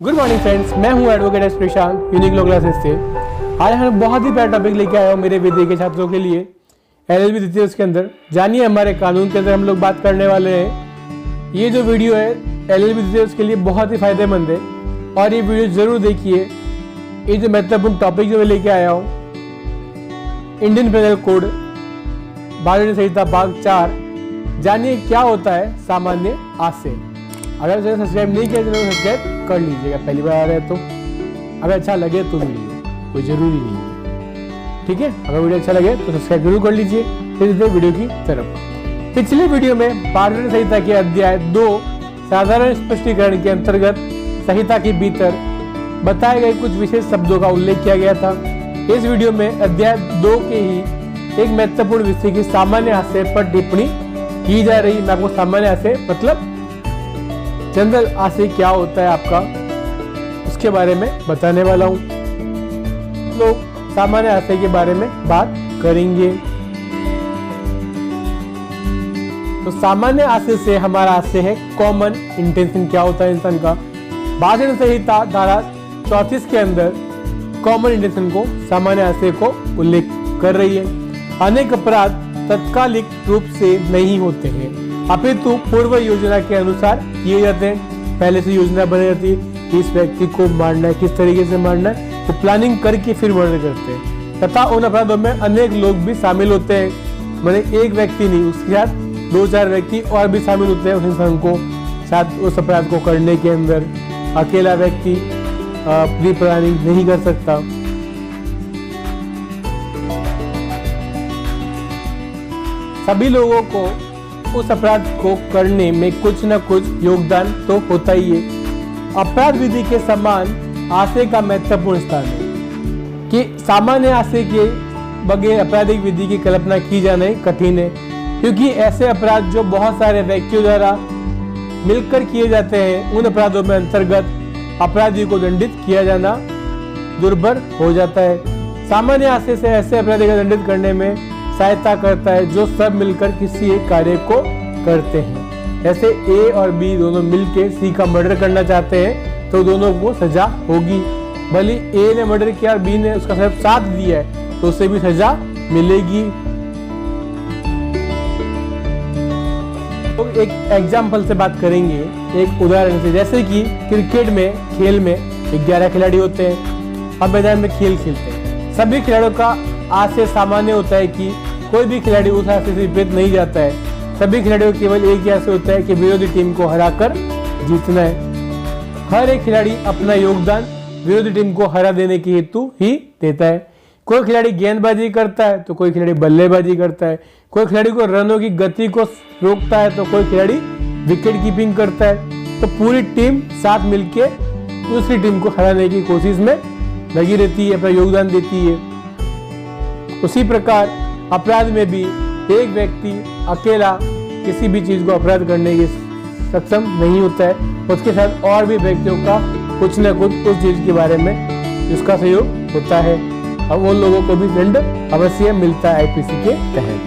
Good morning friends, मैं हूं advocate S प्रशांत unique law classes से। आज हम बहुत ही प्यारा टॉपिक लेके आया हूं मेरे विद्या के छात्रों के लिए। एलएलबी द्वितीय उसके अंदर जानिए हमारे कानून के अंदर हम लोग बात करने वाले हैं। ये जो वीडियो है एलएलबी द्वितीय उसके लिए बहुत ही फायदेमंद है और ये वीडियो जरूर देखिए। ये जो महत्वपूर्ण टॉपिक जो मैं लेके आया हूँ, इंडियन पेनल कोड भारतीय संहिता भाग 4, जानिए क्या होता है सामान्य आशय। अगर चैनल सब्सक्राइब नहीं किया तो सब्सक्राइब कर लीजिएगा, पहली बार आ रहे हैं तो। अगर अच्छा लगे तो वीडियो, कोई ज़रूरी नहीं है, ठीक है। अगर वीडियो अच्छा लगे तो सब्सक्राइब जरूर कर लीजिए। फिर वीडियो की तरफ पिछले वीडियो में भारतीय संहिता के अध्याय 2 साधारण स्पष्टीकरण के अंतर्गत संहिता के भीतर बताए गए कुछ विशेष शब्दों का उल्लेख किया गया था। इस वीडियो में अध्याय 2 के ही एक महत्वपूर्ण विषय की सामान्य आशय पर टिप्पणी की जा रही। मैं आपको सामान्य आशय मतलब जनरल आशय क्या होता है आपका, उसके बारे में बताने वाला हूं। लोग सामान्य आशय के बारे में बात करेंगे। तो सामान्य आशय से हमारा आशय है कॉमन इंटेंशन। क्या होता है इंसान का। भारतीय संहिता धारा 34 के अंदर कॉमन इंटेंशन को, सामान्य आशय को उल्लेख कर रही है। अनेक अपराध तत्कालिक रूप से नहीं होते हैं, अपितु पूर्व योजना के अनुसार किए जाते हैं। पहले से योजना बनी जाती है, इस व्यक्ति को मारना है, किस तरीके से मारना है, तो प्लानिंग करके फिर मर्डर करते हैं। तथा उन अपराधों में अनेक लोग भी शामिल होते हैं, मैंने एक व्यक्ति नहीं, उसके साथ 2-4 व्यक्ति और भी शामिल होते हैं उस इंसान को साथ उस अपराध को करने के अंदर। अकेला व्यक्ति प्री प्लानिंग नहीं कर सकता। सभी लोगों को उस अपराध को करने में कुछ न कुछ योगदान तो होता ही है। अपराध विधि के समान आशय का महत्वपूर्ण स्थान है कि सामान्य आशय के बगैर आपराधिक विधि की कल्पना की जाना कठिन है, क्योंकि ऐसे अपराध जो बहुत सारे व्यक्तियों द्वारा मिलकर किए जाते हैं, उन अपराधों में अंतर्गत अपराधी को दंडित किया जाना दुर्भर हो जाता है। सामान्य आशय से ऐसे अपराधी को दंडित करने में सहायता करता है जो सब मिलकर किसी एक कार्य को करते हैं। जैसे ए और बी दोनों मिलकर सी का मर्डर करना चाहते हैं तो दोनों को सजा होगी। भले ए ने मर्डर किया और बी ने उसका सिर्फ साथ दिया है तो उसे भी सजा मिलेगी। तो एक एग्जाम्पल से बात करेंगे, एक उदाहरण से। जैसे कि क्रिकेट में, खेल में 11 खिलाड़ी होते हैं और मैदान में खेल खेलते हैं। सभी खिलाड़ियों का आशय सामान्य होता है कि कोई भी खिलाड़ी उस आशय से विपरीत नहीं जाता है। सभी खिलाड़ियों को केवल एक ही आशय होता है कि विरोधी टीम को हराकर जीतना है। हर एक खिलाड़ी अपना योगदान विरोधी टीम को हरा देने के हेतु ही देता है। कोई खिलाड़ी गेंदबाजी करता है तो कोई खिलाड़ी बल्लेबाजी करता है। कोई खिलाड़ी को रनों की गति को रोकता है तो कोई खिलाड़ी विकेट कीपिंग करता है। तो पूरी टीम साथ मिलकर दूसरी टीम को हराने की कोशिश में लगी रहती है, अपना योगदान देती है। उसी प्रकार अपराध में भी एक व्यक्ति अकेला किसी भी चीज को अपराध करने के सक्षम नहीं होता है, उसके साथ और भी व्यक्तियों का कुछ न कुछ उस चीज के बारे में उसका सहयोग होता है और उन लोगों को भी दंड अवश्य मिलता है आईपीसी के तहत।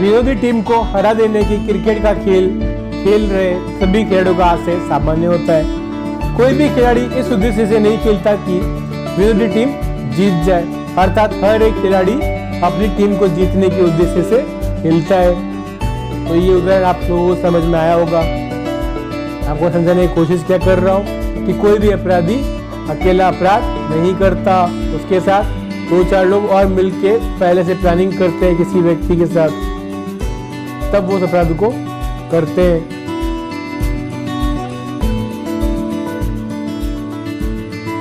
विरोधी टीम को हरा देने की क्रिकेट का खेल रहे सभी खिलाड़ियों का आशय सामान्य होता है। कोई भी खिलाड़ी इस उद्देश्य से नहीं खेलता कि विरोधी टीम जीत जाए, अर्थात हर एक खिलाड़ी अपनी टीम को जीतने के उद्देश्य से खेलता है। तो ये उदाहरण आप लोगों को समझ में आया होगा। आपको समझाने की कोशिश क्या कर रहा हूँ कि कोई भी अपराधी अकेला अपराध नहीं करता, उसके साथ 2-4 लोग और मिलके पहले से प्लानिंग करते हैं किसी व्यक्ति के साथ, तब वो उस अपराध को करते हैं।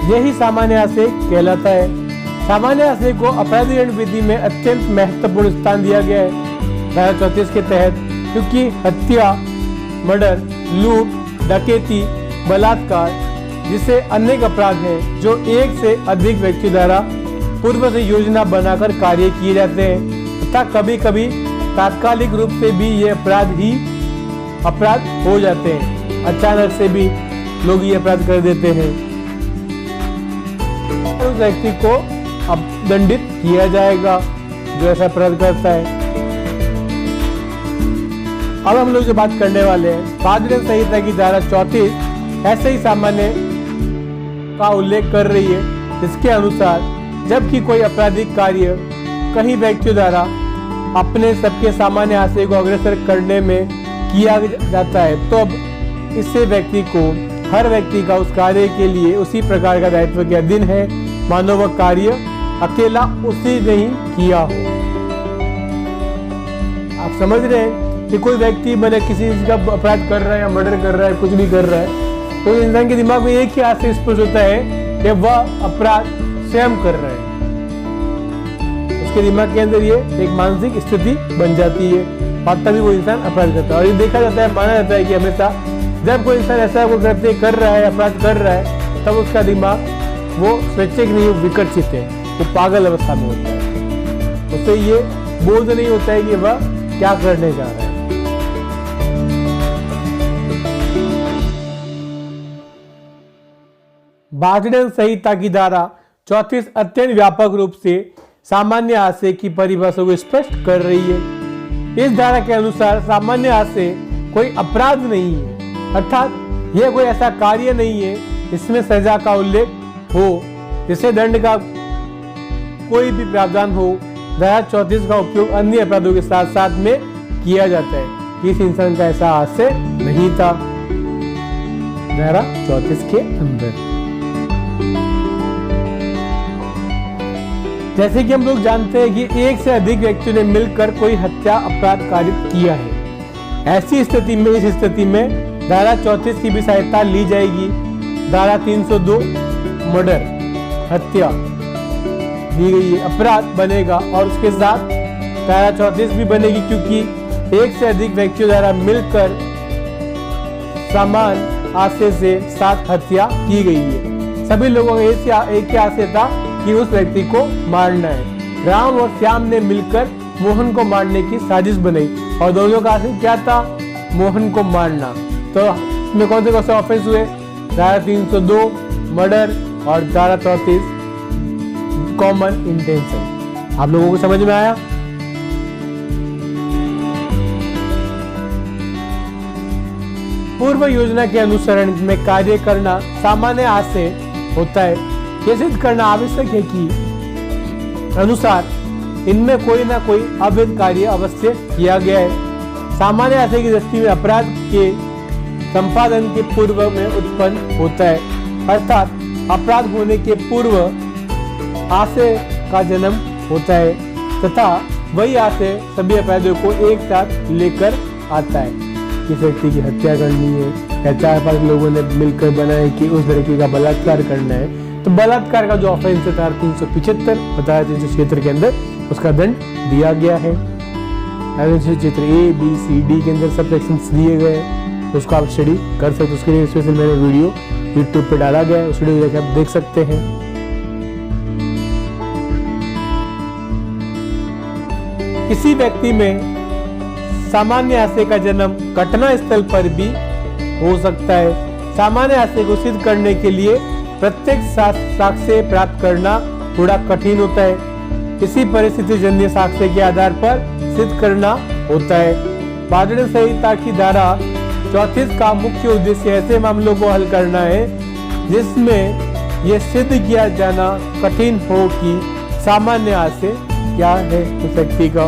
यही सामान्य आशय कहलाता है। सामान्य आशय को अपराधी दंड विधि में अत्यंत महत्वपूर्ण स्थान दिया गया है धारा 34 के तहत, क्योंकि हत्या, मर्डर, लूट, डकैती, बलात्कार जिसे अनेक अपराध हैं जो एक से अधिक व्यक्ति द्वारा पूर्व से योजना बनाकर कार्य किए जाते हैं तथा कभी कभी तात्कालिक रूप से भी ये अपराध हो जाते हैं। अचानक से भी लोग ये अपराध कर देते हैं। उस व्यक्ति को अब दंडित किया जाएगा जो ऐसा अपराध करता है। अब हम लोग जो बात करने वाले हैं, भारतीय दंड संहिता की धारा 34 ऐसे ही सामान्य का उल्लेख कर रही है, जिसके अनुसार जबकि कोई आपराधिक कार्य कई व्यक्तियों द्वारा अपने सबके सामान्य आशय को अग्रसर करने में किया जाता है, तो अब इससे व्यक्ति को हर व्यक्ति का उस कार्य के लिए उसी प्रकार का दायित्व के अधीन है, मानो वह कार्य अकेला उसी ने ही किया हो। आप समझ रहे हैं कि कोई व्यक्ति मैंने किसी चीज का अपराध कर रहा है या मर्डर कर रहा है, कुछ भी कर रहा है, तो इंसान के दिमाग में एक ही आशय स्पष्ट होता है कि वह अपराध स्वयं कर रहा है। उसके दिमाग के अंदर ये एक मानसिक स्थिति बन जाती है और तभी वो इंसान अपराध करता है। और ये देखा जाता है, माना जाता है कि हमेशा जब कोई इंसान ऐसा कर रहा है, अपराध कर रहा है, तब उसका दिमाग वो स्वैच्छिक नहीं, विकर्षित है, वो पागल अवस्था में होता है। उससे ये बोध नहीं होता है कि वह क्या करने जा रहा है। भारतीय दंड संहिता की धारा 34 अत्यंत व्यापक रूप से सामान्य आशय की परिभाषा को स्पष्ट कर रही है। इस धारा के अनुसार सामान्य आशय कोई अपराध नहीं है, अर्थात यह कोई ऐसा कार्य नहीं है जिसमें सजा का उल्लेख हो, जिसे दंड का कोई भी प्रावधान हो। धारा 34 का उपयोग अन्य अपराधों के साथ साथ में किया जाता है। इस इंसान का ऐसा आशय नहीं था धारा 34 के अंदर। जैसे कि हम लोग जानते हैं कि एक से अधिक व्यक्तियों ने मिलकर कोई हत्या अपराध कारित किया है, ऐसी स्थिति में इस स्थिति में धारा 34 की भी सहायता ली जाएगी। धारा 302 मर्डर, हत्या दी गई है, अपराध बनेगा और उसके साथ धारा 34 भी बनेगी, क्योंकि एक से अधिक व्यक्तियों द्वारा मिलकर समान आशय से साथ हत्या की गई है। सभी लोगों का एक ही आशय था कि उस व्यक्ति को मारना है। राम और श्याम ने मिलकर मोहन को मारने की साजिश बनाई और दोनों का आशय क्या था? मोहन को मारना। तो इसमें कौन से ऑफेंस हुए? धारा 302 मर्डर और धारा 34 कॉमन इंटेंशन। आप लोगों को समझ में आया? पूर्व योजना के अनुसरण में कार्य करना सामान्य आशय होता है। यह सिद्ध करना आवश्यक है कि अनुसार इनमें कोई ना कोई अवैध कार्य अवश्य किया गया है। सामान्य आशय की दृष्टि में अपराध के संपादन के पूर्व में उत्पन्न होता है, अर्थात अपराध होने के पूर्व आशय का जन्म होता है तथा वही आशय सभी अपराधियों को एक साथ लेकर आता है। किस व्यक्ति की हत्या करनी है या 4-5 लोगों ने मिलकर बनाया कि उस लड़की का बलात्कार करना है, तो बलात्कार का जो ऑफेंस है धारा 375 और धारा 376 के अंदर उसका दंड दिया गया है। क्षेत्र ए बी सी डी के अंदर सब सेक्शंस दिए गए हैं, उसको आप स्टडी कर सकते। उसके लिए स्पेशल मैंने वीडियो यूट्यूब पे डाला गया है, उस वीडियो को आप देख सकते हैं। किसी व्यक्ति में सामान्य आशय का जन्म घटना स्थल पर भी हो सकता है। सामान्य आशय को सिद्ध करने के लिए प्रत्येक साक्ष्य प्राप्त करना थोड़ा कठिन होता है। इसी परिस्थिति जन्य साक्ष्य के आधार पर सिद्ध करना होता है। भारतीय दंड संहिता की धारा 34 का मुख्य उद्देश्य ऐसे मामलों को हल करना है जिसमें यह सिद्ध किया जाना कठिन हो कि सामान्य आशय क्या है उस व्यक्ति का,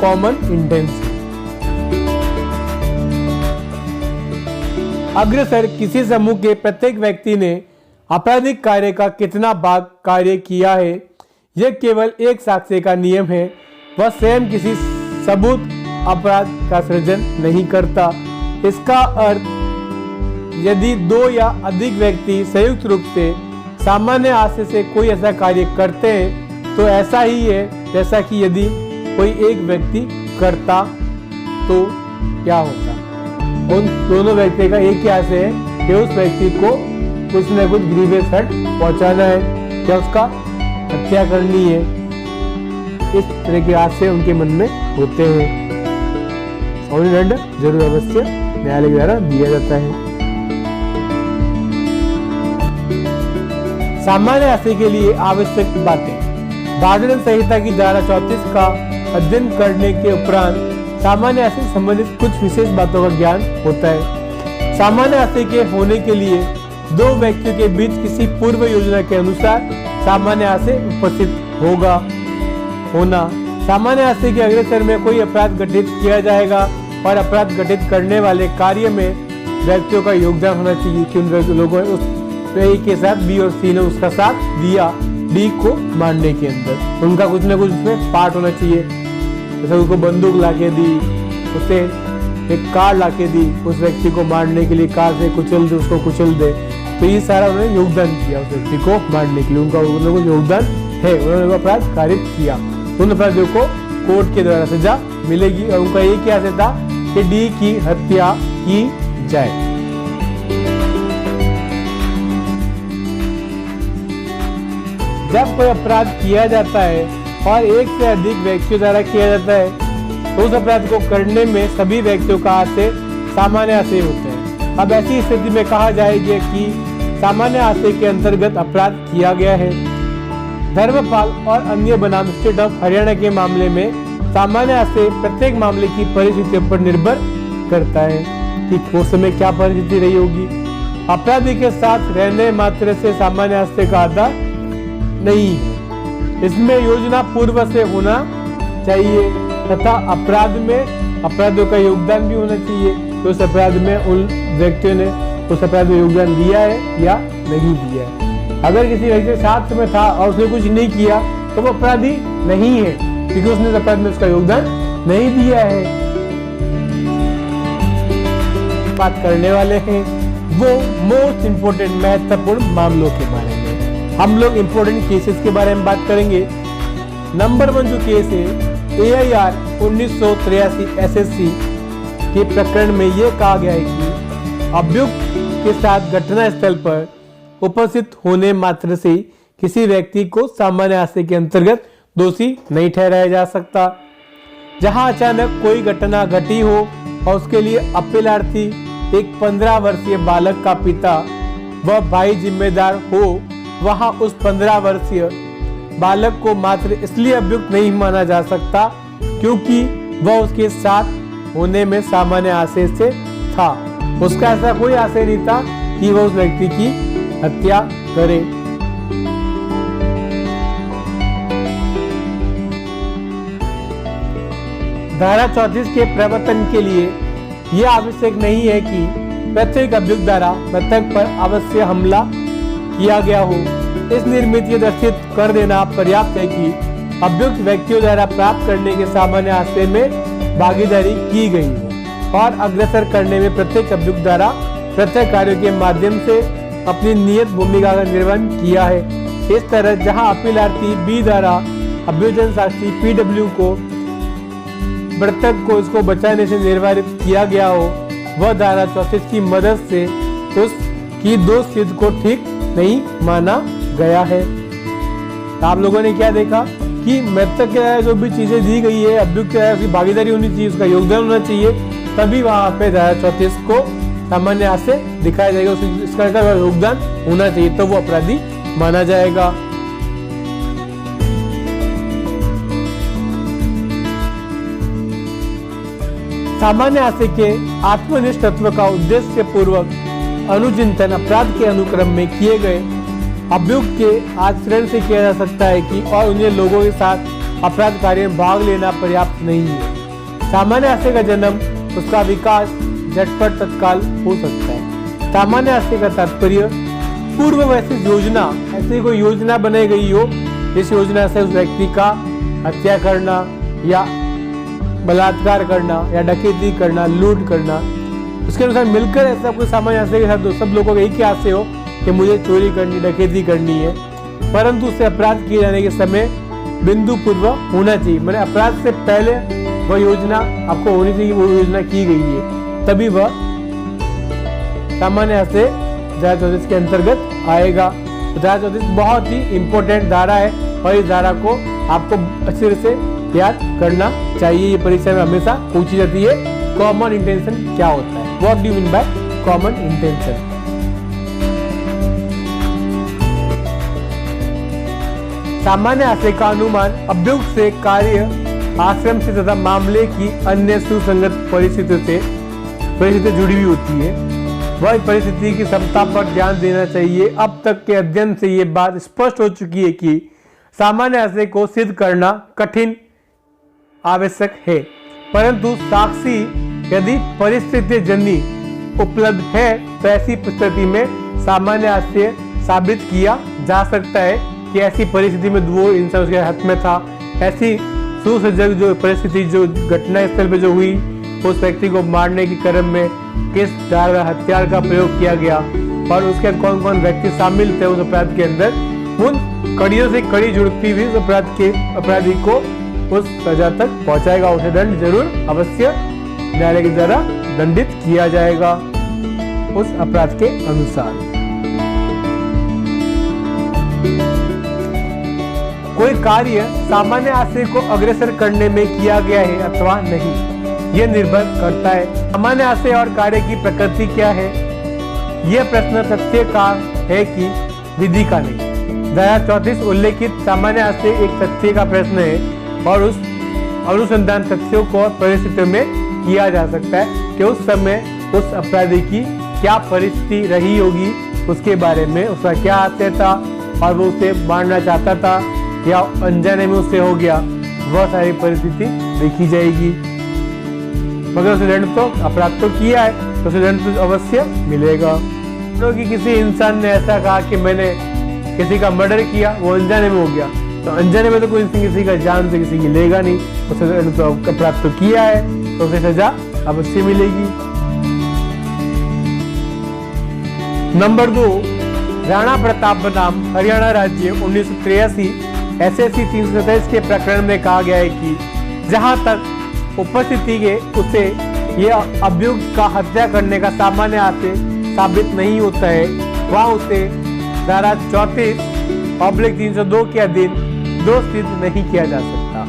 कॉमन इंटेंशन। अग्रसर किसी समूह के प्रत्येक व्यक्ति ने आपराधिक कार्य का कितना भाग कार्य किया है, यह केवल एक साक्ष्य का नियम है। वह स्वयं किसी सबूत अपराध का सृजन नहीं करता। इसका अर्थ यदि 2 या अधिक व्यक्ति संयुक्त रूप से सामान्य आशय से कोई ऐसा कार्य करते हैं तो ऐसा ही है जैसा कि यदि कोई एक व्यक्ति करता तो क्या होता। उन दोनों व्यक्ति का एक ही आशय है कि उस व्यक्ति को कुछ न कुछ ग्रीवियस हर्ट पहुंचाना है या उसका हत्या करनी है। इस तरह के आशय उनके मन में होते हैं और दंड जरूर अवश्य न्यायालय द्वारा दिया जाता है। सामान्य आशय के लिए आवश्यक बातें। भारतीय दंड संहिता की धारा 34 का अध्ययन करने के उपरांत सामान्य आशय से संबंधित कुछ विशेष बातों का ज्ञान होता है। सामान्य आशय के होने के लिए दो व्यक्तियों के बीच किसी पूर्व योजना के अनुसार सामान्य आशय उपस्थित होना। सामान्य आशय के अग्रसर में कोई अपराध घटित किया जाएगा और अपराध घटित करने वाले कार्य में व्यक्तियों का योगदान होना चाहिए कि उन लोगों ने उस ए के साथ बी और सी ने उसका साथ दिया डी को मारने के अंदर, उनका कुछ न कुछ उसमें पार्ट होना चाहिए। जैसे उसको बंदूक लाके दी, उसे एक कार लाके दी उस व्यक्ति को मारने के लिए, कार से उसको कुचल दे, तो ये सारा उन्होंने योगदान किया उस व्यक्ति को मारने के लिए, उनका कुछ योगदान है, उन्होंने अपराध कारित किया। उन अपराधियों को कोर्ट के द्वारा सजा मिलेगी और उनका ये क्या था कि डी की हत्या की जाए। जब कोई अपराध किया जाता है और एक से अधिक व्यक्तियों द्वारा किया जाता है तो उस अपराध को करने में सभी व्यक्तियों का आशय सामान्य आशय होते हैं। अब ऐसी स्थिति में कहा जाएगा कि सामान्य आशय के अंतर्गत अपराध किया गया है। धर्मपाल और अन्य बनाम स्टेट ऑफ हरियाणा के मामले में सामान्य आशय प्रत्येक मामले की परिस्थितियों पर निर्भर करता है कि उस समय क्या परिस्थिति रही होगी। अपराधी के साथ रहने मात्र से सामान्य आशय का आधार नहीं है, इसमें योजना पूर्व से होना चाहिए तथा अपराध में अपराधियों का योगदान भी होना चाहिए कि उस अपराध में उन व्यक्तियों ने उस अपराध में योगदान दिया है या नहीं दिया है। अगर किसी व्यक्ति के साथ में था और उसने कुछ नहीं किया तो वो अपराधी नहीं है क्योंकि उसने अपराध में उसका योगदान नहीं दिया है। बात करने वाले हैं वो मोस्ट इम्पोर्टेंट महत्वपूर्ण मामलों के बारे में। हम लोग इम्पोर्टेंट केसेस के बारे में बात करेंगे। नंबर 1 जो केस है AIR 1983 SSC के प्रकरण में यह कहा गया है कि अभियुक्त के साथ घटना स्थल पर उपस्थित होने मात्र से किसी व्यक्ति को सामान्य आशय के अंतर्गत दोषी नहीं ठहराया जा सकता। जहां अचानक कोई घटना घटी हो और उसके लिए अपीलार्थी एक 15 वर्षीय बालक का पिता व भाई जिम्मेदार हो, वहां उस 15 वर्षीय बालक को मात्र इसलिए अभियुक्त नहीं माना जा सकता क्योंकि वह उसके साथ होने में सामान्य आशय से था। उसका ऐसा कोई आशय नहीं था कि वह उस व्यक्ति की हत्या करे। धारा 34 के प्रवर्तन के लिए यह आवश्यक नहीं है कि प्रत्येक अभियुक्त द्वारा मृतक पर अवश्य हमला किया गया हो। इस निर्मित दर्शित कर देना पर्याप्त है कि अभियुक्त व्यक्तियों द्वारा प्राप्त करने के सामान्य आशय में भागीदारी की गई हो और अग्रसर करने में प्रत्येक अभियुक्त द्वारा प्रत्येक कार्यों के माध्यम से अपनी नियत भूमिका का निर्वहन किया है। इस तरह जहां अपीलार्थी बी द्वारा अभ्युदन साक्षी PW को मृतक को इसको बचाने से निर्वारित किया गया हो, वह धारा 34 की मदद से उसकी दोष सिद्ध को ठीक नहीं माना गया है। तो आप लोगों ने क्या देखा कि मृतक के जो भी चीजें दी गई है, अभियुक्त के उसकी भागीदारी होनी चाहिए, उसका योगदान होना चाहिए, तभी वहां पे धारा 34 को सामान्य आशय दिखाया जाएगा, उसका योगदान होना चाहिए, तो वो अपराधी माना जाएगा। सामान्य आशय के आत्मनिष्ठ तत्व का उद्देश्य पूर्वक अनुचिंतन अपराध के अनुक्रम में किए गए अभियुक्त के आचरण से किया जा सकता है कि और उन्हें लोगों के साथ अपराध कार्य में भाग लेना पर्याप्त नहीं है। सामान्य आशय का जन्म, उसका विकास झटपट तत्काल हो सकता है। सामान्य आशय का तात्पर्य पूर्व वैसी योजना, ऐसी कोई योजना बनाई गई हो जिस योजना से उस व्यक्ति का हत्या करना या बलात्कार करना या डकैती करना, लूट करना, उसके अनुसार मिलकर ऐसा कोई सामान्य आशय के साथ सब लोगों का एक ही आशय हो कि मुझे चोरी करनी, डकैती करनी है, परंतु उससे अपराध किए जाने के समय बिंदु पूर्व होना चाहिए। मैंने अपराध से पहले वह योजना आपको होनी चाहिए, वो योजना की गई है, तभी वह सामान्य आशय धारा 34 के अंतर्गत आएगा। धारा 34 बहुत ही इंपॉर्टेंट धारा है और इस धारा को आपको अच्छी तरह से याद करना चाहिए। ये परीक्षा में हमेशा पूछी जाती है, कॉमन इंटेंशन क्या होता है, what do you mean by common intention. सामान्य आशय का अनुमान अभियुक्त से कार्य आश्रम से तथा मामले की अन्य सुसंगत परिस्थितियों से जुड़ी हुई होती है, वह परिस्थिति की क्षमता पर ध्यान देना चाहिए। अब तक के अध्ययन से ये बात स्पष्ट हो चुकी है कि सामान्य आशय को सिद्ध करना कठिन आवश्यक है, परंतु साक्षी यदि परिस्थिति जन्य उपलब्ध है तो ऐसी परिस्थिति में सामान्य आशय साबित किया जा सकता है कि ऐसी परिस्थिति में वो इंसान उसके हाथ में था। ऐसी सुसज्जित जो परिस्थिति जो घटना स्थल पे जो हुई, उस व्यक्ति को मारने के क्रम में किस हथियार का प्रयोग किया गया और उसके कौन कौन व्यक्ति शामिल थे उस अपराध के अंदर, उन कड़ियों से कड़ी जुड़ती हुई अपराधी को उस सजा तक पहुंचाएगा। उसे दंड जरूर अवश्य न्यायालय के द्वारा दंडित किया जाएगा उस अपराध के अनुसार। कोई कार्य सामान्य आशय को अग्रसर करने में किया गया है अथवा नहीं, यह निर्भर करता है सामान्य आशय और कार्य की प्रकृति क्या है। यह प्रश्न तथ्य का है कि विधि का नहीं। धारा 34 उल्लेखित सामान्य आशय एक तथ्य का प्रश्न है और उस अनुसंधान तथ्यों को परिस्थितियों में किया जा सकता है कि उस समय उस अपराधी की क्या परिस्थिति रही होगी, उसके बारे में उसका क्या आशय था और वो उसे मारना चाहता था या अनजाने में उससे हो गया, वह सारी परिस्थिति देखी जाएगी। मगर उसे दंड तो अपराध तो किया है तो उसे दंड तो अवश्य मिलेगा। क्योंकि किसी इंसान ने ऐसा कहा कि मैंने किसी का मर्डर किया, वो अनजाने में हो गया, तो अनजाने में तो कोई किसी का जान से किसी की लेगा नहीं, उसे तो अपराध तो किया है तो उसे सजा अवश्य मिलेगी। नंबर 2, राणा प्रताप बनाम हरियाणा राज्य 1983 SSC 327 के प्रकरण में कहा गया है कि जहां तक उपस्थिति के उसे यह अभियुक्त का हत्या करने का सामान्य आशय साबित नहीं होता है, वहां उसे धारा 34/302 के अधीन दोष सिद्ध नहीं किया जा सकता।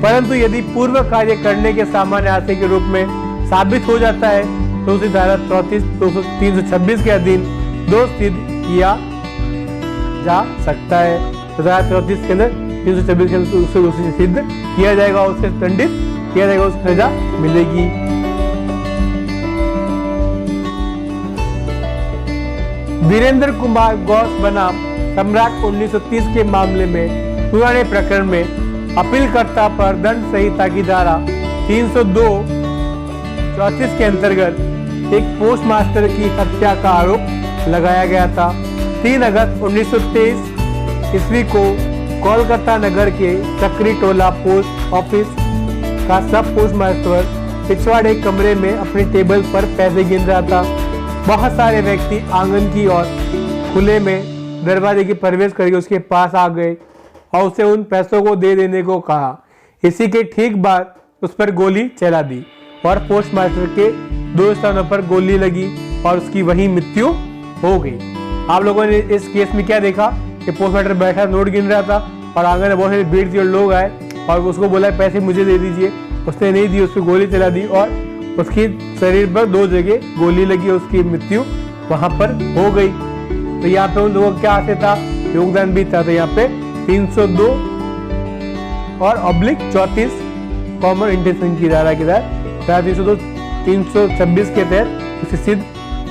परंतु यदि पूर्व कार्य करने के सामान्य आशय के रूप में साबित हो जाता है तो उसे धारा 326 के अधीन दोष सिद्ध किया जा सकता है। तो धारा 34 के अंदर 326 के अंदर उसे दोषी सिद्ध किया जाएगा, उसे दंडित किया जाएगा, उसको सजा मिलेगी। वीरेंद्र कुमार घोष बनाम सम्राट 1930 के मामले में पुराने प्रकरण में अपीलकर्ता पर दंड संहिता की धारा 302/34 के अंतर्गत एक पोस्टमास्टर की हत्या का आरोप लगाया गया था। 3 अगस्त 1923 ईस्वी को कोलकाता नगर के चक्री टोला पोस्ट ऑफिस का सब पोस्टमास्टर पिछवाड़े कमरे में अपने टेबल पर पैसे गिन रहा था। बहुत सारे व्यक्ति आंगन की ओर खुले में दरवाजे की प्रवेश करके उसके पास आ गए और उसे उन पैसों को दे देने को कहा। इसी के ठीक बाद उस पर गोली चला दी और पोस्टमास्टर के 2 स्थानों पर गोली लगी और उसकी वहीं मृत्यु हो गई। आप लोगों ने इस केस में क्या देखा कि पोस्टमास्टर बैठा नोट गिन रहा था और आंगन में बहुत सारी भीड़ थी और लोग आए और उसको बोला पैसे मुझे दे दीजिए, उसने नहीं दी, उसको गोली चला दी और उसकी शरीर पर 2 जगह गोली लगी, उसकी मृत्यु वहां पर हो गई। तो यहाँ पे उन लोगों का क्या आशय था, योगदान भी था। तो यहाँ पे 302 और /34 कॉमन इंटेंशन की धारा के तहत 302 326 के तहत उसे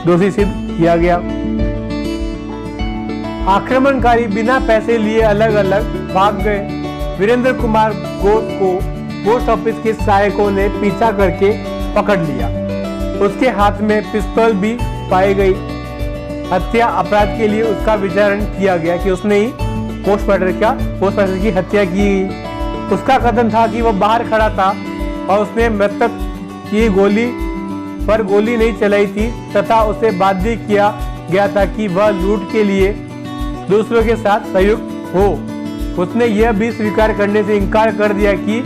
दोषी सिद्ध किया गया। आक्रमणकारी बिना पैसे लिए अलग अलग भाग गए। वीरेंद्र कुमार घोष को पोस्ट ऑफिस के सहायकों ने पीछा करके पकड़ लिया। उसके हाथ में पिस्तौल भी पाई गई। हत्या अपराध के लिए उसका विचारण किया गया कि उसने ही पोस्टमास्टर की हत्या की। उसका कथन था कि वह बाहर खड़ा था और उसने मृतक की गोली पर गोली नहीं चलाई थी तथा उसे बाध्य किया गया था कि वह लूट के लिए दूसरों के साथ संयुक्त हो। उसने यह भी स्वीकार करने से इनकार कर दिया कि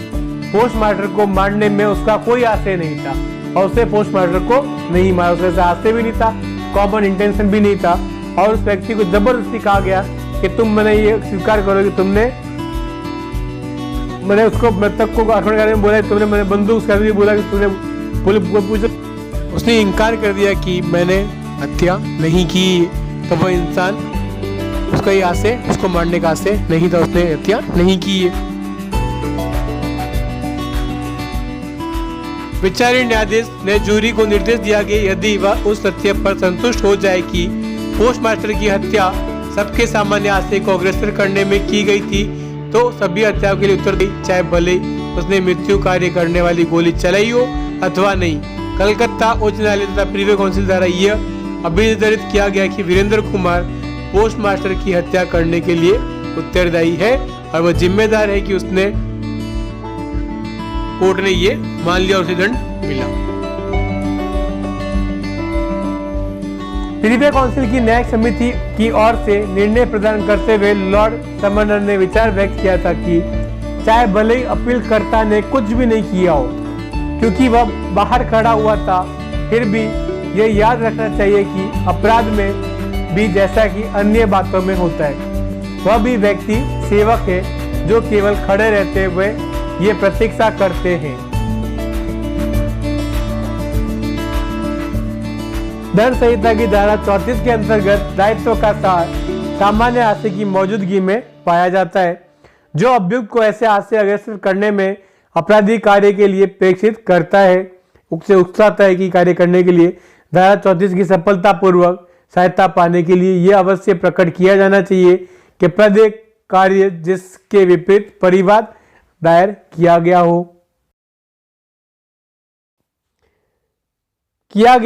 पोस्टमास्टर को मारने में उसका कोई आशय नहीं था और उसे पोस्टमास्टर को नहीं मारा, उसका आशय भी नहीं था, कॉमन इंटेंशन भी नहीं था। और उस व्यक्ति को जबरदस्ती कहा गया कि तुम मैंने ये स्वीकार करो कि मैंने उसको मृतक को आक्रमण करने में बोला, तुमने मैंने बंदूक से भी बोला कि तुमने पूछा, उसने इनकार कर दिया कि मैंने हत्या नहीं की। तो वह इंसान उसका ये आशय, उसको मारने का आशय नहीं था, उसने हत्या नहीं की। विचारणीय न्यायाधीश ने जूरी को निर्देश दिया कि यदि वह उस तथ्य पर संतुष्ट हो जाए कि पोस्टमास्टर की हत्या सबके सामान्य आशय को अग्रसर करने में की गई थी तो सभी हत्याओं के लिए उत्तरदायी, चाहे भले उसने मृत्यु कार्य करने वाली गोली चलाई हो अथवा नहीं। कलकत्ता उच्च न्यायालय तथा प्रीवी काउंसिल द्वारा यह अभिनिर्धारित किया गया कि वीरेंद्र कुमार पोस्टमास्टर की हत्या करने के लिए उत्तरदायी है और वह जिम्मेदार है कि उसने कोर्ट ने ये मान लिया और उसे दंड मिला। प्रीवी काउंसिल की न्यायिक समिति की ओर से निर्णय प्रदान करते हुए लॉर्ड समनर ने विचार व्यक्त किया था कि चाहे भले ही अपीलकर्ता ने कुछ भी नहीं किया हो, क्योंकि वह बाहर खड़ा हुआ था, फिर भी यह याद रखना चाहिए कि अपराध में भी जैसा कि अन्य बातों में होता है, वह भी व्यक्ति सेवक है जो केवल खड़े रहते हुए ये प्रतीक्षा करते हैं। दंड संहिता की धारा 34 के अंतर्गत दायित्व का सार सामान्य आशय की मौजूदगी में पाया जाता है, जो अभियुक्त को ऐसे आशय अग्रसर करने में अपराधी कार्य के लिए प्रेक्षित करता है, उसे उकसाता है कि कार्य करने के लिए धारा 34 की सफलतापूर्वक सहायता पाने के लिए यह अवश्य प्रकट किया जाना चाहिए कि अपराधी कार्य जिसके विपरीत परिवाद दायर किया गया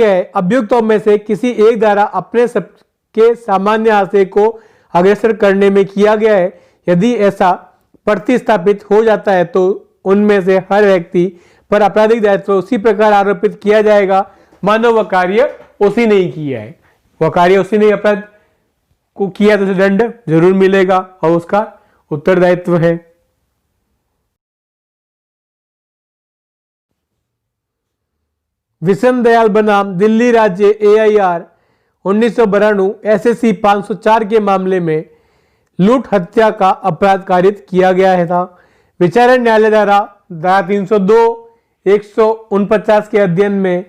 है। अभियुक्तों में से किसी एक द्वारा अपने सबके सामान्य आशय को अग्रसर करने में किया गया है। यदि ऐसा प्रतिस्थापित हो जाता है तो उनमें से हर व्यक्ति पर आपराधिक दायित्व उसी प्रकार आरोपित किया जाएगा मानो वह कार्य उसी ने किया है। वह कार्य उसी ने अपराध को किया तो उसे दंड जरूर मिलेगा और उसका उत्तरदायित्व है। विषम दयाल बनाम दिल्ली राज्य AIR 1992 SSC 504 के मामले में लूट हत्या का अपराध कारित किया गया है था। विचारण न्यायालय द्वारा धारा 302 149 के अध्ययन में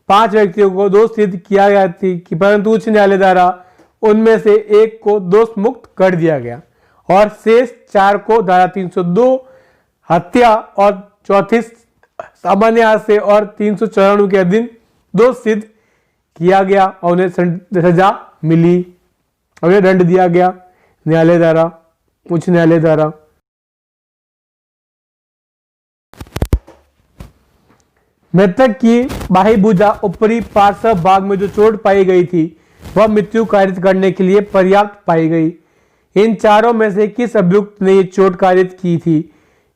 5 व्यक्तियों को दोष सिद्ध किया गया थी कि परंतु उच्च न्यायालय द्वारा उनमें से एक को दोष मुक्त कर दिया गया और शेष 4 को धारा 302 हत्या और 34 सामान्य आशय और 394 के अधीन दोष सिद्ध किया गया और उन्हें सजा मिली और उन्हें दंड दिया गया न्यायालय द्वारा, उच्च न्यायालय द्वारा। मृतक की बाही भुजा ऊपरी पार्श्व भाग में जो चोट पाई गई थी वह मृत्यु कारित करने के लिए पर्याप्त पाई गई। इन चारों में से किस अभियुक्त ने चोट कारित की थी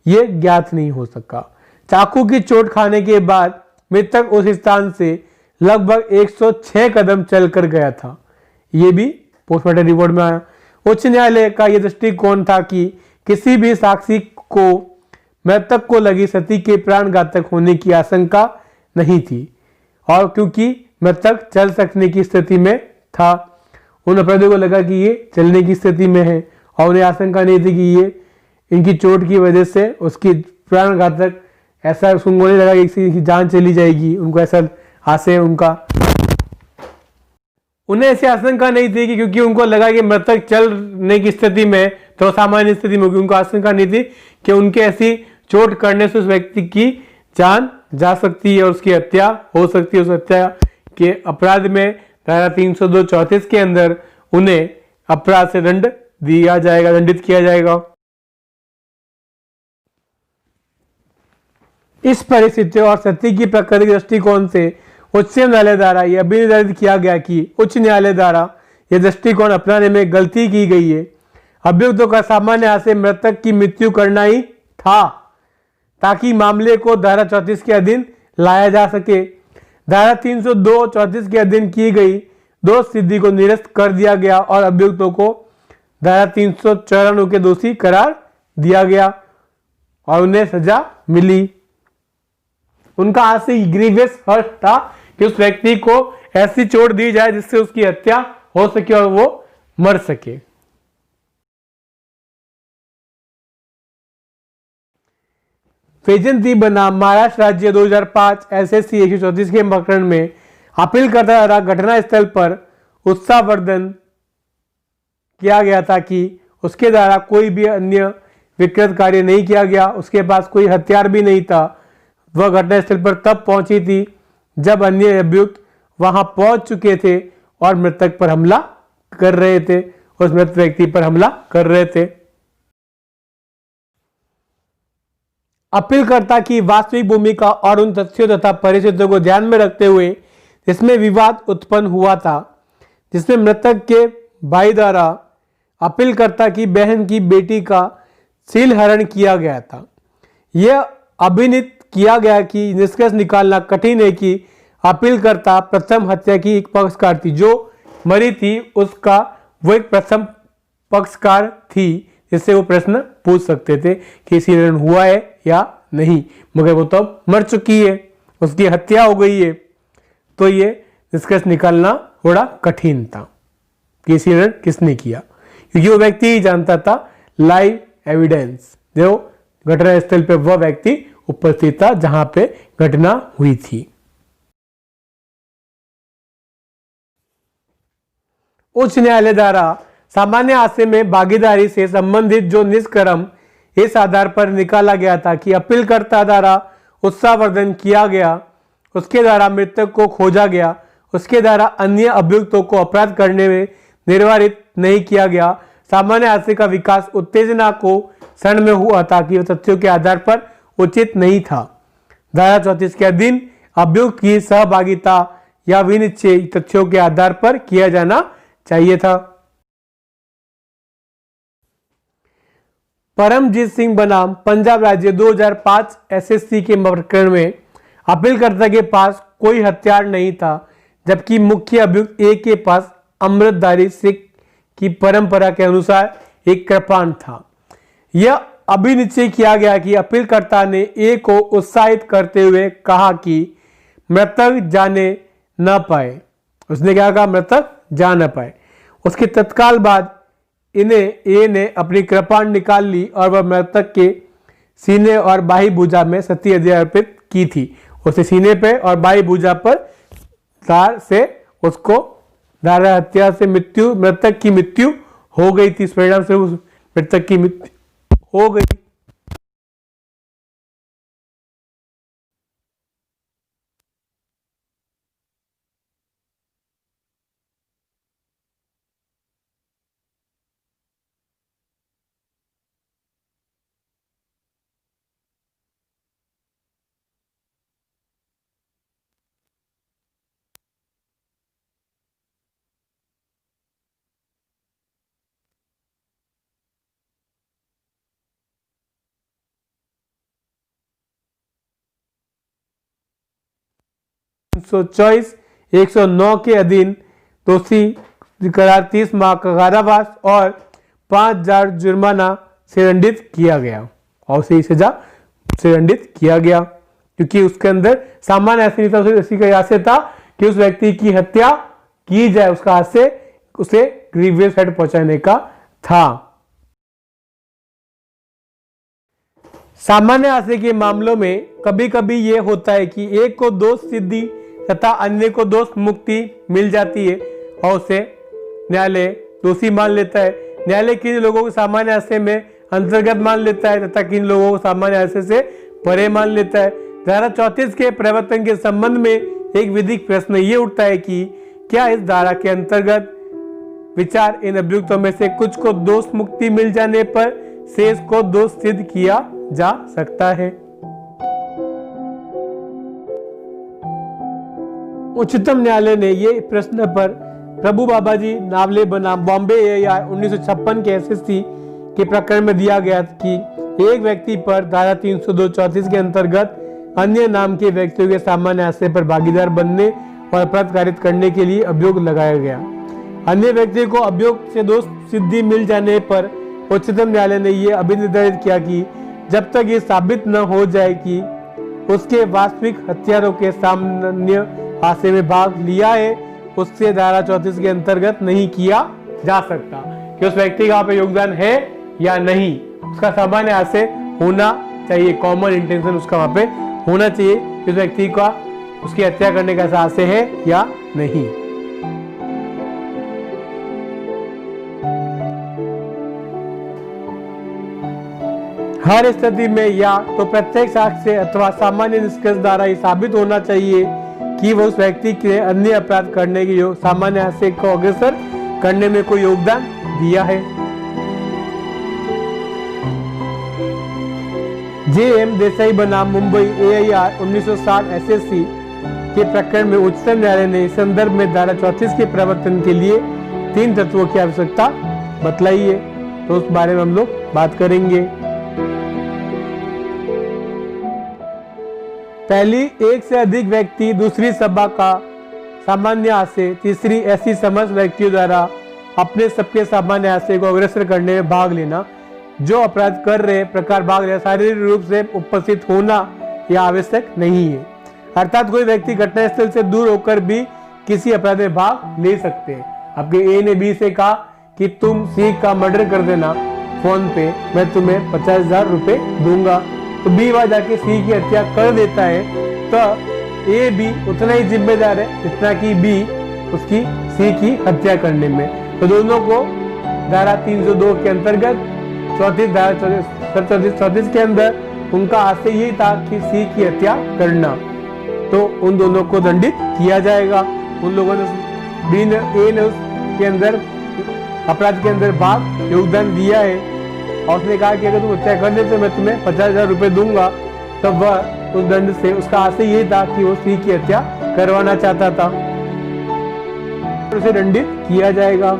ये ज्ञात नहीं हो सका। चाकू की चोट खाने के बाद मृतक उस स्थान से लगभग 106 कदम चलकर गया था। यह भी पोस्टमार्टम रिपोर्ट में आया। उच्च न्यायालय का यह दृष्टिकोण था कि किसी भी साक्षी को मृतक को लगी क्षति के प्राणघातक होने की आशंका नहीं थी और क्योंकि मृतक चल सकने की स्थिति में था, उन अपराधियों को लगा कि ये चलने की स्थिति में है और उन्हें आशंका नहीं थी कि ये इनकी चोट की वजह से उसकी प्राणघातक ऐसा उनको नहीं लगा कि किसी की जान चली जाएगी। उनको ऐसा आशय उन्हें ऐसी आशंका नहीं थी कि क्योंकि उनको लगा कि मृतक चलने की स्थिति में तो सामान्य स्थिति में होगी। उनको आशंका नहीं थी कि उनके ऐसी चोट करने से उस व्यक्ति की जान जा सकती है और उसकी हत्या हो सकती है। उस हत्या के अपराध में धारा 302-34 के अंदर उन्हें अपराध से दंड दिया जाएगा, दंडित किया जाएगा। इस परिस्थिति और सत्य की प्रकृति दृष्टिकोण से उच्च न्यायालय द्वारा यह भी निर्धारित किया गया कि उच्च न्यायालय द्वारा यह दृष्टिकोण अपनाने में गलती की गई है। अभियुक्तों का सामान्य आशय मृतक की मृत्यु करना ही था ताकि मामले को धारा 34 के अधीन लाया जा सके। धारा 302-34 के अधीन की गई दोष सिद्धि को निरस्त कर दिया गया और अभियुक्तों को धारा 394 के दोषी करार दिया गया और उन्हें सजा मिली। उनका आशय ग्रीवियस हर्ट था कि उस व्यक्ति को ऐसी चोट दी जाए जिससे उसकी हत्या हो सके और वो मर सके। वैजयंती बनाम महाराष्ट्र राज्य 2005 SSC 134 के प्रकरण में अपीलकर्ता द्वारा घटना स्थल पर उत्साहवर्धन किया गया था कि उसके द्वारा कोई भी अन्य विकृत कार्य नहीं किया गया, उसके पास कोई हथियार भी नहीं था, वह घटनास्थल पर तब पहुंची थी जब अन्य अभियुक्त वहां पहुंच चुके थे और मृतक पर हमला कर रहे थे, उस मृत व्यक्ति पर हमला कर रहे थे। अपीलकर्ता की वास्तविक भूमिका और उन तथ्यों तथा परिस्थितियों को ध्यान में रखते हुए जिसमें विवाद उत्पन्न हुआ था, जिसमें मृतक के भाई द्वारा अपीलकर्ता की बहन की बेटी का सीलहरण किया गया था, यह अभिनीत किया गया कि निष्कर्ष निकालना कठिन है कि अपीलकर्ता प्रथम हत्या की एक पक्षकार थी। जो मरी थी उसका वो एक प्रथम पक्षकार थी, जिससे वो प्रश्न पूछ सकते थे कि सीलहरण हुआ है या नहीं, मगर वो तो मर चुकी है, उसकी हत्या हो गई है, तो ये निष्कर्ष निकालना थोड़ा कठिन था कि सीलहरण किसने किया, क्योंकि वो व्यक्ति ही जानता था लाइव एविडेंस, जो घटना स्थल पे वह व्यक्ति उपस्थित था जहां पे घटना हुई थी। उच्च न्यायालय द्वारा सामान्य हादसे में भागीदारी से संबंधित जो निष्कर्म इस आधार पर निकाला गया था कि अपीलकर्ता द्वारा उत्साहवर्धन किया गया, उसके द्वारा मृतक को खोजा गया, उसके द्वारा अन्य अभियुक्तों को अपराध करने में निर्वारित नहीं किया गया, सामान्य हादसे का विकास उत्तेजना को क्षण में हुआ था कि वह तथ्यों के आधार पर उचित नहीं था। धारा 34 के अधीन अभियुक्त की सहभागिता या विनिश्चय तथ्यों के आधार पर किया जाना चाहिए था। परमजीत सिंह बनाम पंजाब राज्य 2005 एसएससी के प्रकरण में अपीलकर्ता के पास कोई हथियार नहीं था, जबकि मुख्य अभियुक्त ए के पास अमृतधारी सिख की परंपरा के अनुसार एक कृपाण था। यह अभिनिश्चय किया गया कि अपीलकर्ता ने ए को उत्साहित करते हुए कहा कि मृतक जाने न पाए। उसने क्या कहा? मृतक जा न पाए। उसके तत्काल बाद ए ने अपनी कृपाण निकाल ली और वह मृतक के सीने और बाही भुजा में सती हत्या अर्पित की थी। उसे सीने पे और बाही भुजा पर धार से उसको धारा हत्या से मृतक की मृत्यु हो गई थी। इस परिणाम से उस मृतक की मृत्यु हो गई। सौ 109 के अधीन दोषी करार 30 माह का कारावास और 5,000 जुर्माना से दंडित किया गया और उसे सजा से दंडित किया गया, क्योंकि उसके अंदर सामान्य ऐसे नहीं था, उसी का आशय था कि उस व्यक्ति की हत्या की जाए, उसका आशय उसे ग्रीवियस हर्ट पहुंचाने का था। सामान्य आशय के मामलों में कभी कभी यह होता है कि एक को दोष सिद्धि तथा अन्य को दोष मुक्ति मिल जाती है और उसे न्यायालय दोषी मान लेता है। न्यायालय किन लोगों को सामान्य आशय में अंतर्गत मान लेता है तथा किन लोगों को सामान्य आशय से परे मान लेता है। धारा 34 के प्रवर्तन के संबंध में एक विधिक प्रश्न ये उठता है कि क्या इस धारा के अंतर्गत विचार इन अभियुक्तों में से कुछ को दोष मुक्ति मिल जाने पर शेष को दोष सिद्ध किया जा सकता है। उच्चतम न्यायालय ने ये प्रश्न पर प्रभु बाबाजी नावले बनाम बॉम्बे एआर 1956 के एसएससी के प्रकरण में दिया गया कि एक व्यक्ति पर धारा 302-34 के अंतर्गत अन्य नाम के व्यक्तियों के सामान्य आशय पर भागीदार बनने और अपराध कारित करने के लिए अभियोग लगाया गया। अन्य व्यक्ति को अभियोग से दोष सिद्धि मिल जाने पर उच्चतम न्यायालय ने यह अभिनिर्धारित किया कि जब तक ये साबित न हो जाए कि उसके वास्तविक हत्यारों के सामान्य आशय में भाग लिया है, उससे धारा 34 के अंतर्गत नहीं किया जा सकता कि उस व्यक्ति का वहां पे योगदान है या नहीं। उसका सामान्य आशय होना चाहिए, कॉमन इंटेंशन उसका वहां पे होना चाहिए कि उस व्यक्ति का उसकी हत्या करने का आशय है या नहीं। हर स्थिति में या तो प्रत्येक साक्ष्य अथवा सामान्य निष्कर्ष द्वारा ये साबित होना चाहिए कि वो उस व्यक्ति के अन्य अपराध करने की सामान्य हादसे को अग्रसर करने में कोई योगदान दिया है। जे.एम. देसाई बनाम मुंबई AIR 1960 SSC के प्रकरण में उच्चतम न्यायालय ने इस संदर्भ में धारा 34 के प्रवर्तन के लिए 3 तत्वों की आवश्यकता बतलाई है, तो उस बारे में हम लोग बात करेंगे। पहली, एक से अधिक व्यक्ति, दूसरी सभा का सामान्य आशय, तीसरी ऐसी समस्त व्यक्तियों द्वारा अपने सबके सामान्य आशय को अग्रसर करने में भाग लेना। जो अपराध कर रहे प्रकार भाग लेना शारीरिक रूप से उपस्थित होना यह आवश्यक नहीं है, अर्थात कोई व्यक्ति घटनास्थल से दूर होकर भी किसी अपराध में भाग ले सकते हैं। आपके ए ने बी से कहा कि तुम सी का मर्डर कर देना फोन पे, मैं तुम्हें 50,000 रुपए दूंगा, तो बी वहां जाके सी की हत्या कर देता है, तो ए भी उतना ही जिम्मेदार है जितना कि बी उसकी सी की हत्या करने में। तो दोनों को धारा 302 के अंतर्गत 34 के अंदर उनका आशय यही था कि सी की हत्या करना, तो उन दोनों को दंडित किया जाएगा। उन लोगों ने बी ने ए ने उसके अंदर अपराध के अंदर भाग योगदान दिया है और उसने कहा कि अगर तुम हत्या कर देते मैं तुम्हें 50,000 रुपए दूंगा, तब वह उस दंड से, उसका आशय यही था कि वो सी की हत्या करवाना चाहता था, उसे दंडित किया जाएगा।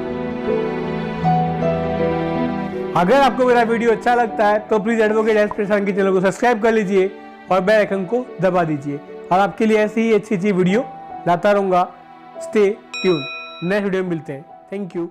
अगर आपको मेरा वीडियो अच्छा लगता है तो प्लीज एडवोकेट एस प्रशांत के चैनल को सब्सक्राइब कर लीजिए और बेल आइकन को दबा दीजिए, और आपके लिए ऐसी ही अच्छी वीडियो लाता रहूंगा। स्टे ट्यून, नेक्स्ट वीडियो में मिलते हैं। Thank you.